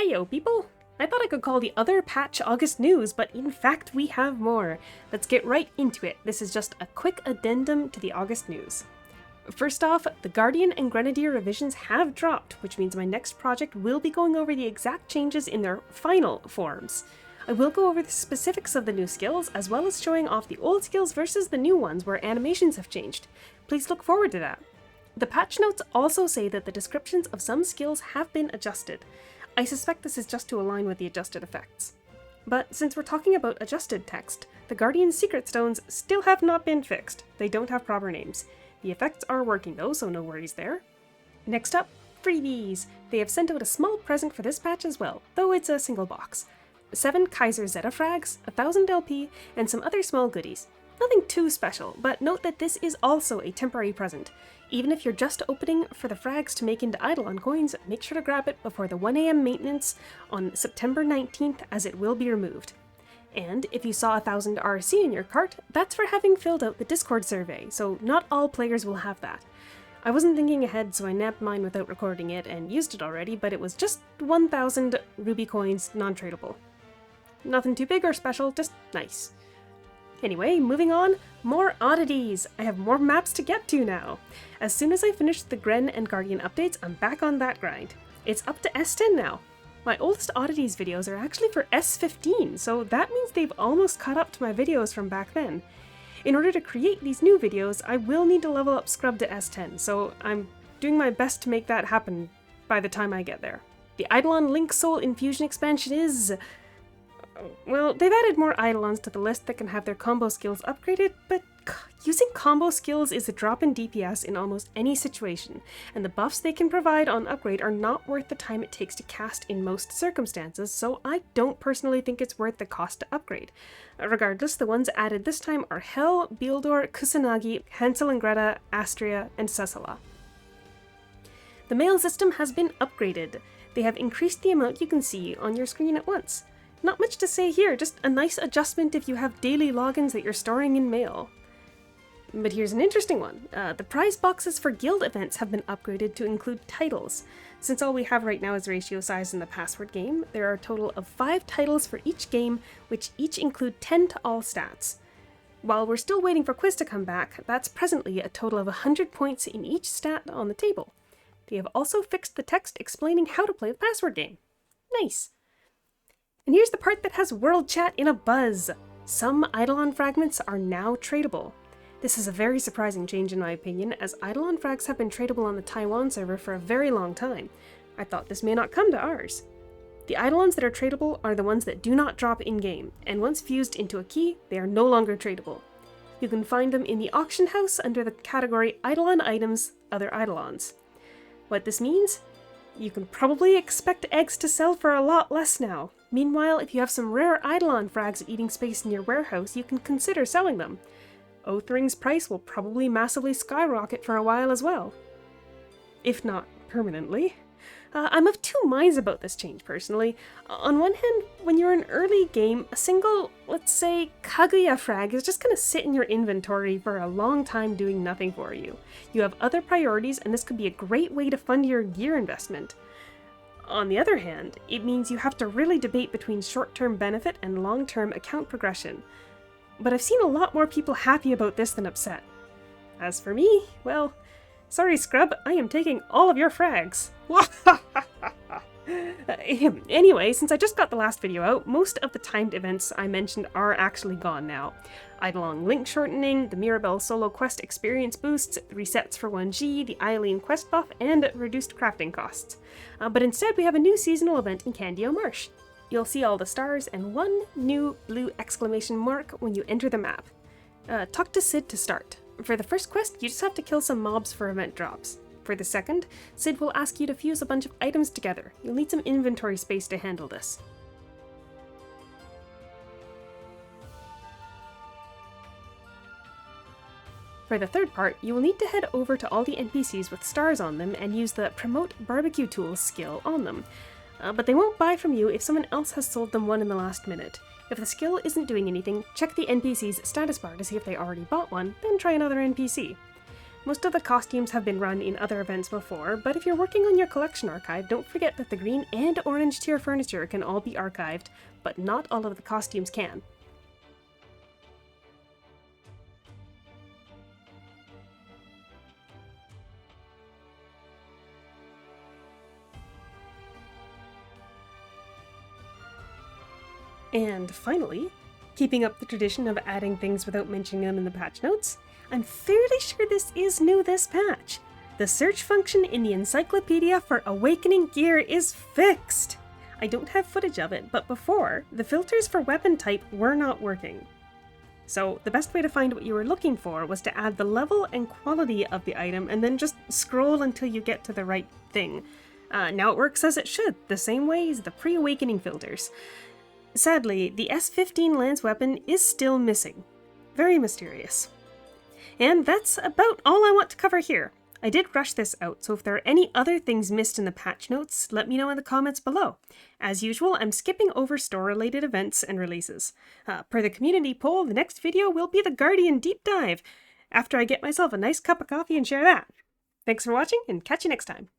Heyo people! I thought I could call the other patch August News, but in fact we have more. Let's get right into it. This is just a quick addendum to the August News. First off, the Guardian and Grenadier revisions have dropped, which means my next project will be going over the exact changes in their final forms. I will go over the specifics of the new skills, as well as showing off the old skills versus the new ones where animations have changed. Please look forward to that. The patch notes also say that the descriptions of some skills have been adjusted. I suspect this is just to align with the adjusted effects. But since we're talking about adjusted text, the Guardian's secret stones still have not been fixed. They don't have proper names. The effects are working though, so no worries there. Next up, freebies! They have sent out a small present for this patch as well, though it's a single box. 7 Kaiser Zeta frags, 1000 LP, and some other small goodies. Nothing too special, but note that this is also a temporary present. Even if you're just opening for the frags to make into Eidolon coins, make sure to grab it before the 1 AM maintenance on September 19th, as it will be removed. And if you saw 1000 RC in your cart, that's for having filled out the Discord survey, so not all players will have that. I wasn't thinking ahead, so I nabbed mine without recording it and used it already, but it was just 1000 ruby coins, non-tradable. Nothing too big or special, just nice. Anyway, moving on, more oddities! I have more maps to get to now! As soon as I finish the Gren and Guardian updates, I'm back on that grind. It's up to S10 now. My oldest oddities videos are actually for S15, so that means they've almost caught up to my videos from back then. In order to create these new videos, I will need to level up Scrub to S10, so I'm doing my best to make that happen by the time I get there. The Eidolon Link Soul Infusion expansion is... well, they've added more Eidolons to the list that can have their combo skills upgraded, but using combo skills is a drop in DPS in almost any situation, and the buffs they can provide on upgrade are not worth the time it takes to cast in most circumstances, so I don't personally think it's worth the cost to upgrade. Regardless, the ones added this time are Hel, Beeldor, Kusanagi, Hansel and Greta, Astria, and Cecila. The mail system has been upgraded. They have increased the amount you can see on your screen at once. Not much to say here, just a nice adjustment if you have daily logins that you're storing in mail. But here's an interesting one. The prize boxes for guild events have been upgraded to include titles. Since all we have right now is ratio size in the password game, there are a total of 5 titles for each game, which each include 10 to all stats. While we're still waiting for quiz to come back, that's presently a total of 100 points in each stat on the table. They have also fixed the text explaining how to play the password game. Nice! And here's the part that has world chat in a buzz. Some Eidolon fragments are now tradable. This is a very surprising change in my opinion, as Eidolon frags have been tradable on the Taiwan server for a very long time. I thought this may not come to ours. The Eidolons that are tradable are the ones that do not drop in-game, and once fused into a key, they are no longer tradable. You can find them in the auction house under the category Eidolon Items, Other Eidolons. What this means? You can probably expect eggs to sell for a lot less now. Meanwhile, if you have some rare Eidolon frags eating space in your warehouse, you can consider selling them. Oathring's price will probably massively skyrocket for a while as well. If not permanently. I'm of two minds about this change personally. On one hand, when you're in early game, a single, let's say, Kaguya frag is just gonna sit in your inventory for a long time doing nothing for you. You have other priorities, and this could be a great way to fund your gear investment. On the other hand, it means you have to really debate between short-term benefit and long-term account progression. But I've seen a lot more people happy about this than upset. As for me, well, sorry Scrub, I am taking all of your frags. Anyway, since I just got the last video out, most of the timed events I mentioned are actually gone now. Eidolon link shortening, the Mirabelle solo quest experience boosts, resets for 1G, the Eileen quest buff, and reduced crafting costs. But instead we have a new seasonal event in Candeo Marsh. You'll see all the stars and one new blue exclamation mark when you enter the map. Talk to Sid to start. For the first quest, you just have to kill some mobs for event drops. For the second, Sid will ask you to fuse a bunch of items together. You'll need some inventory space to handle this. For the third part, you will need to head over to all the NPCs with stars on them and use the Promote Barbecue Tools skill on them. But they won't buy from you if someone else has sold them one in the last minute. If the skill isn't doing anything, check the NPC's status bar to see if they already bought one, then try another NPC. Most of the costumes have been run in other events before, but if you're working on your collection archive, don't forget that the green and orange tier furniture can all be archived, but not all of the costumes can. And finally, keeping up the tradition of adding things without mentioning them in the patch notes, I'm fairly sure this is new this patch. The search function in the Encyclopedia for Awakening gear is fixed! I don't have footage of it, but before, the filters for weapon type were not working. So the best way to find what you were looking for was to add the level and quality of the item and then just scroll until you get to the right thing. Now it works as it should, the same way as the pre-awakening filters. Sadly, the S15 lance weapon is still missing. Very mysterious. And that's about all I want to cover here. I did rush this out, so if there are any other things missed in the patch notes, let me know in the comments below. As usual, I'm skipping over store-related events and releases. Per the community poll, the next video will be the Guardian Deep Dive, after I get myself a nice cup of coffee and share that. Thanks for watching, and catch you next time.